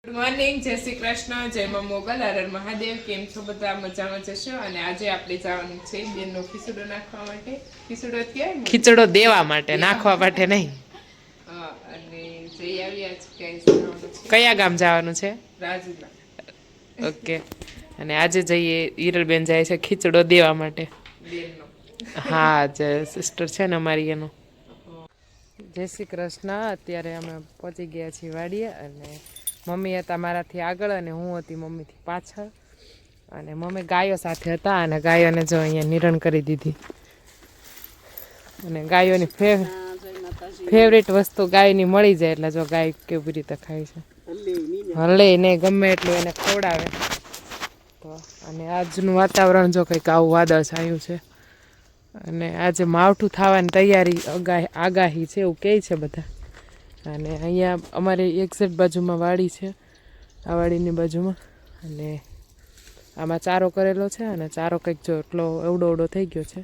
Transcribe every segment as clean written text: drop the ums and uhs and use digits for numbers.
Good morning, જય શ્રી કૃષ્ણ, જય મા મોગલ, હર મહાદેવ. કેમ છો બધા? મજામાં જશો. અને આજે આપણે જવાનું છે બેનનો ખીચડો નાખવા માટે. ખીચડો કહેવાય, ખીચડો દેવા માટે, નાખવા માટે નહીં. હા, અને જઈ આવ્યા છે. કયા ગામ જવાનું છે? રાજુલા. ઓકે. અને આજે જઈએ, હિરલબેન જાય છે ખીચડો દેવા માટે. હા, જે સિસ્ટર છે ને અમારી એનો. જય શ્રી કૃષ્ણ. અત્યારે અમે પહોંચી ગયા છીએ વાડીએ. અને મમ્મી હતા મારાથી આગળ અને હું હતી મમ્મીથી પાછળ. અને મમ્મી ગાયો સાથે હતા અને ગાયોને જો અહીંયા નિરણ કરી દીધી. અને ગાયોની ફેવરેટ વસ્તુ ગાયની મળી જાય એટલે જો ગાય કેવી રીતે ખાય છે. હલે ને ગમે એટલું એને ખવડાવે તો. અને આજનું વાતાવરણ જો કંઈક આવું વાદળ છાયું છે. અને આજે માવઠું થવાની તૈયારી આગાહી છે એવું કહે છે બધા. અને અહીંયા અમારે એક્ઝેક્ટ બાજુમાં વાડી છે, આ વાડીની બાજુમાં. અને આમાં ચારો કરેલો છે અને ચારો કંઈક જો એટલો એવડો થઈ ગયો છે.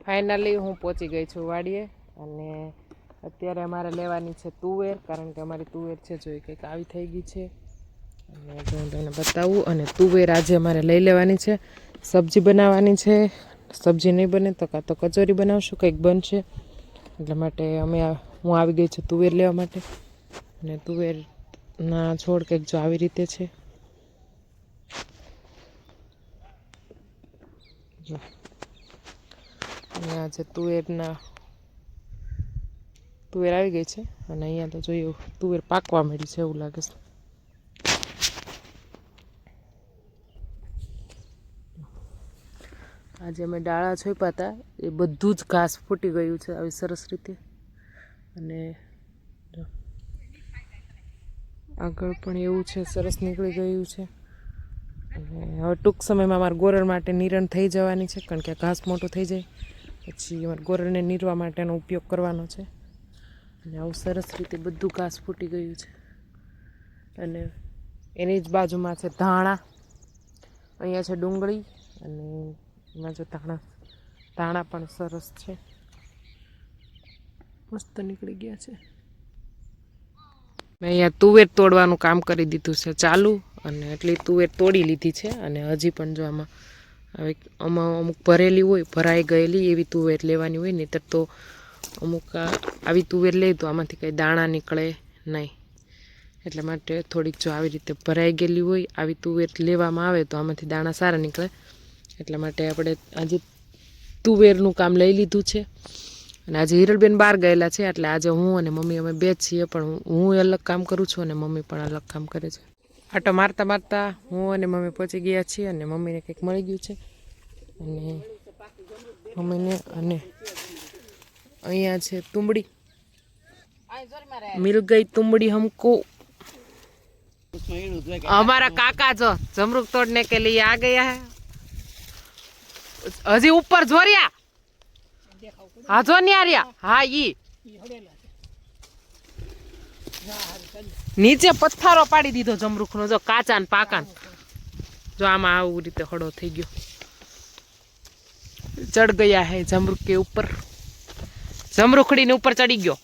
ફાઇનલી હું પહોંચી ગઈ છું વાડીએ. અને અત્યારે અમારે લેવાની છે તુવેર, કારણ કે અમારી તુવેર છે જો એ કંઈક આવી થઈ ગઈ છે. અને જો હું તમને બતાવું. અને તુવેર આજે અમારે લઈ લેવાની છે, સબ્જી બનાવવાની છે. સબ્જી નહીં બને તો કાં તો કચોરી બનાવશું, કંઈક બનશે. એટલા માટે હું આવી ગઈ છું તુવેર લેવા માટે. અને તુવેરના છોડ કંઈક જો આવી રીતે છે. અને આજે તુવેર આવી ગઈ છે. અને અહીંયા તો જોયું તુવેર પાકવા મળી છે એવું લાગે છે. આજે અમે ડાળા છોપ્યા હતા, એ બધું જ ઘાસ ફૂટી ગયું છે આવી સરસ રીતે. અને આગળ પણ એવું છે, સરસ નીકળી ગયું છે. અને હવે ટૂંક સમયમાં અમારા ગોરલ માટે નિરણ થઈ જવાની છે, કારણ કે ઘાસ મોટું થઈ જાય પછી અમારા ગોરલને નીરવા માટેનો ઉપયોગ કરવાનો છે. અને આવું સરસ રીતે બધું ઘાસ ફૂટી ગયું છે. અને એની જ બાજુમાં છે ધાણા, અહીંયા છે ડુંગળી. અને એમાં જો ધાણા પણ સરસ છે, મસ્ત નીકળી ગયા છે. મેં અહીંયા તુવેર તોડવાનું કામ કરી દીધું છે ચાલુ. અને એટલી તુવેર તોડી લીધી છે. અને હજી પણ જો આમાં અમુક ભરેલી હોય, ભરાઈ ગયેલી એવી તુવેર લેવાની હોય. નહીંતર તો અમુક આવી તુવેર લે તો આમાંથી કંઈ દાણા નીકળે નહીં. એટલા માટે થોડીક જો આવી રીતે ભરાઈ ગયેલી હોય આવી તુવેર લેવામાં આવે તો આમાંથી દાણા સારા નીકળે. એટલા માટે આપણે આજે તુવેરનું કામ લઈ લીધું છે. અને આજે હિરલબેન બહાર ગયેલા છે, એટલે આજે હું અને મમ્મી અમે બે જ છીએ. પણ હું અલગ કામ કરું છું અને મમ્મી પણ અલગ કામ કરે છે. આટો મારતા મારતા હું અને મમ્મી પહોંચી ગયા છીએ. અને મમ્મીને કંઈક મળી ગયું છે. અને મમ્મીને અને અહીંયા છે તુંબડી, મિલ ગઈ તુંબડી હમકો. हमारा काका जो जमरूक तोड़ने के लिए आ गया है। हजी ऊपर जोरिया हाँ जो नहीं आ रहा। हाँ ये नीचे पत्थरो पाड़ी दीधो जमरूक नो जो काचा ने पाका जो आमा आवी रीते हड़ो थई गयो। चढ़ गया है जमरूक के ऊपर, जमरूखड़ी ने ऊपर चढ़ी गयो।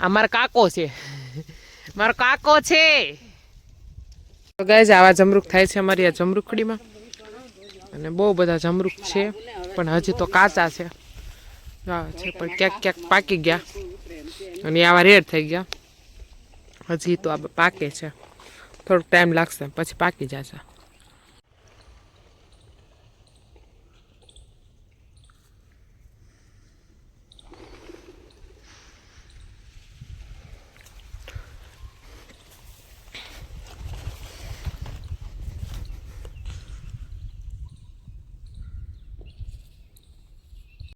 अमर काको छे, मारो काको छे। तो गाइस आवा जमरूक थाय छे अमारी आ जमरूखड़ीमां। અને બહુ બધા જમરૂક છે, પણ હજી તો કાચા છે. છે પણ ક્યાંક ક્યાંક પાકી ગયા અને આવા રેડ થઈ ગયા. હજી તો આ પાકે છે, થોડોક ટાઈમ લાગશે પછી પાકી જશે.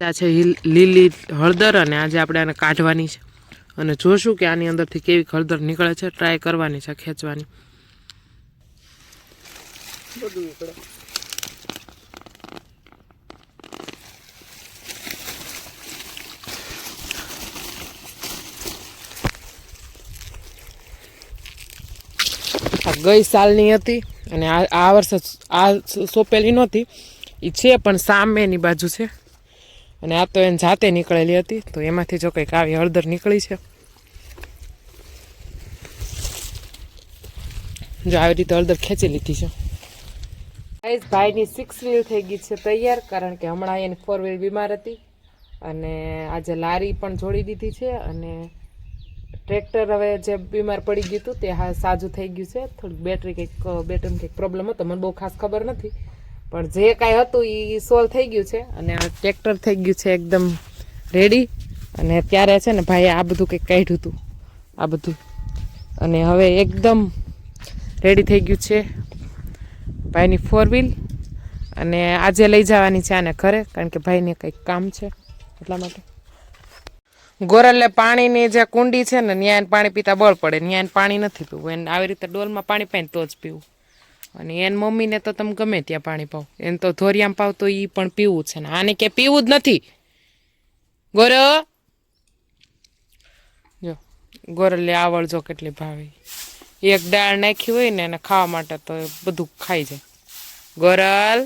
આ છે લીલી હળદર અને આજે આપણે આને કાઢવાની છે અને જોશું કે આની અંદરથી કેવી હળદર નીકળે છે. ટ્રાય કરવાની છે ખેંચવાની. ગઈ સાલની હતી અને આ વર્ષે આ સોંપેલી નહોતી, એ છે પણ સામેની બાજુ છે. અને આ તો એને જાતે નીકળેલી હતી, તો એમાંથી જો કંઈક આવી હળદર નીકળી છે. જો આવી રીતે હળદર ખેંચી લીધી છે. ગાઈસ ભાઈની 6 વ્હીલ થઈ ગઈ છે તૈયાર, કારણ કે હમણાં એની 4 વ્હીલ બીમાર હતી અને આજે લારી પણ જોડી દીધી છે અને ટ્રેક્ટર હવે જે બીમાર પડી ગયું હતું તે હા સાજું થઈ ગયું છે. થોડીક બેટરીમાં કંઈક પ્રોબ્લેમ હતો, મને બહુ ખાસ ખબર નથી, પણ જે કાંઈ હતું એ સોલ્વ થઈ ગયું છે અને આ ટ્રેક્ટર થઈ ગયું છે એકદમ રેડી. અને ત્યારે છે ને ભાઈએ આ બધું કંઈક કાઢ્યું હતું આ બધું, અને હવે એકદમ રેડી થઈ ગયું છે ભાઈની 4 વ્હીલ. અને આજે લઈ જવાની છે આને ઘરે, કારણ કે ભાઈને કંઈક કામ છે એટલા માટે. ગોરલે પાણીની જે કુંડી છે ને ત્યાં એને પાણી પીતા બળ પડે, ત્યાં એને પાણી નથી પીવું, એને આવી રીતે ડોલમાં પાણી પાઈને તો જ પીવું. અને એની મમ્મીને તો તમે ગમે ત્યાં પાણી પાવ, એને તો ધોરિયામાં પાવ તો એ પણ પીવું છે ને આને કે પીવું જ નથી. ગોરો જો ગોરલે આવડજો કેટલી ભાવે, એક દાળ નાખી હોય ને એને ખાવા માટે તો બધું ખાઈ જાય. ગોરલ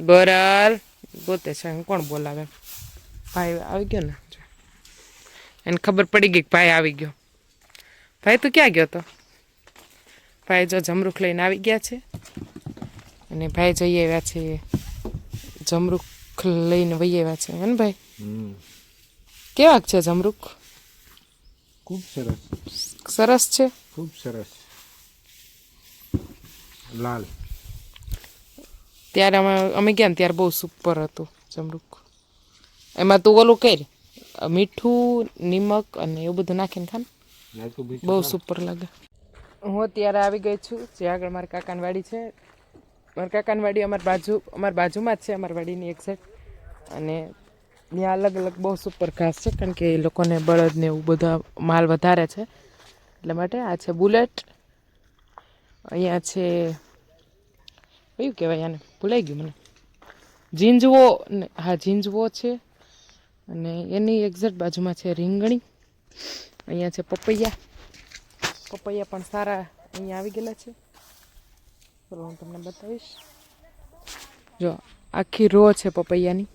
ગોરલ ગોતે છે, કોણ બોલાવે? ભાઈ આવી ગયો ને, એને ખબર પડી ગઈ કે ભાઈ આવી ગયો. ભાઈ તું ક્યાં ગયો તો? ભાઈ જો જમરૂખ લઈને આવી ગયા છે અને ભાઈ જઈ આવ્યા છે, જમરૂખ લઈને વહી આવ્યા છે. હે ને ભાઈ? કેવાક છે જમરૂખ? ખૂબ સરસ. સરસ છે, ખૂબ સરસ. લાલ. ત્યારે અમે ગયા ને ત્યારે બહુ સુપર હતું જમરૂખ. એમાં તું ઓલું કર મીઠું નિમક અને એવું બધું નાખીને ખાને, બહુ સુપર લાગે. હું અત્યારે આવી ગઈ છું જે આગળ મારા કાકાની વાડી છે. મારા કાકાની વાડી અમારી બાજુમાં જ છે, અમારી વાડીની એક્ઝેક્ટ. અને ત્યાં અલગ અલગ બહુ સુપર ઘાસ છે, કારણ કે એ લોકોને બળદ ને એવું બધા માલ વધારે છે એટલા માટે. આ છે બુલેટ, અહીંયા છે કયું કહેવાય આને ભૂલાઈ ગયું મને, ઝીંઝવો. હા ઝીંઝવો છે. અને એની એક્ઝેક્ટ બાજુમાં છે રીંગણી. અહીંયા છે પપૈયા, પપૈયા પણ સારા અહીંયા આવી ગયેલા છે. ચલો હું તમને બતાવીશ. જો આખી રો છે પપૈયાની,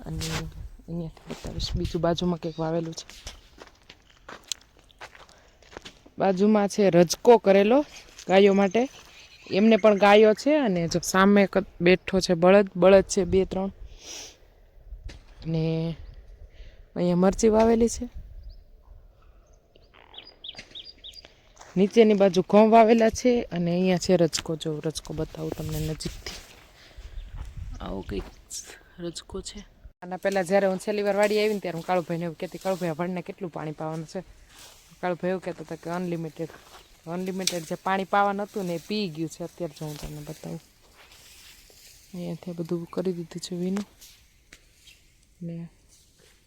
અને અહીંયાથી બતાવીશ. બીજું બાજુમાં કંઈક વાવેલું છે, બાજુમાં છે રજકો કરેલો ગાયો માટે, એમને પણ ગાયો છે. અને જો સામે બેઠો છે બળદ છે 2-3. અને અહીંયા મરચી વાવેલી છે, નીચેની બાજુ ઘઉં વાવેલા છે. અને અહીંયા છે રજકો. જો રજકો બતાવું તમને નજીકથી, આવો કંઈક રજકો છે. આના પહેલાં જ્યારે હું છેલ્લી વાર વાડી આવીને ત્યારે હું કાળુભાઈને એવું કહેતી, કાળુભાઈ ભણને કેટલું પાણી પાવાનું છે? કાળુભાઈ એવું કહેતા હતા કે અનલિમિટેડ જે પાણી પાવાનું હતું ને એ પી ગયું છે અત્યારે. જો હું તમને બતાવું, અહીંયાથી બધું કરી દીધું છે વીનું, ને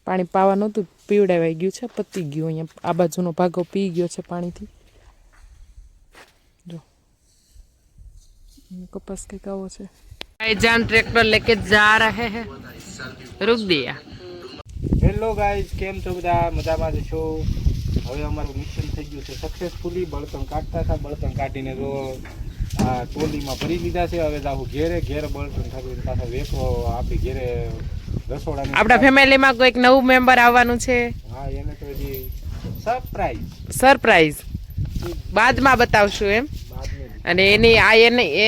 પાણી પાવાનું હતું પીવડાવાઈ ગયું છે, પતી ગયું. અહીંયા આ બાજુનો ભાગો પી ગયો છે પાણીથી. જો કપાસ કંઈક આવો છે. ભાઈજાન ટ્રેક્ટર લેકે જા રહે હે, રૂક દિયા. હેલો ગાઈઝ, કેમ છો બધા? મજામાં જ છો? હવે અમારું મિશન થઈ ગયું છે સક્સેસફુલી. બળતણ કાઢતા હતા, બળતણ કાઢીને તો આ ટોલીમાં ભરી લીધા છે. હવે જાવું ઘેરે બળતણ થતું પાછા વેકો આપણી ઘેરે રસોડાની. આપણા ફેમિલીમાં કોઈક નવું મેમ્બર આવવાનું છે. હા, એને તો હજી સરપ્રાઈઝ બાદમાં બતાવશું એમ. અને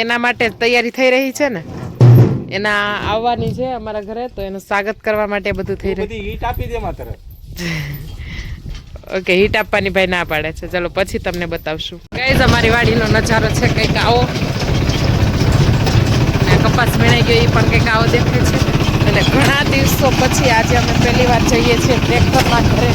એના માટે તૈયારી થઈ રહી છે ને, એના આવવાની છે અમારા ઘરે, તો એનું સ્વાગત કરવા માટે બધું થઈ રહ્યું. બધી હીટ આપી દે માત્ર. ઓકે, હીટ આપવાની ભાઈ ના પાડે છે. ચલો પછી તમને બતાવશું. ગાઈઝ અમારી વાડીનો નજારો છે કંઈક આવો, ને કપાસ વીણાઈ ગયો એ પણ કંઈક આવો દેખાય છે. એટલે ઘણા દિવસો પછી આજે અમે પહેલી વાર જઈએ છીએ ટ્રેક્ટરમાં ઘરે.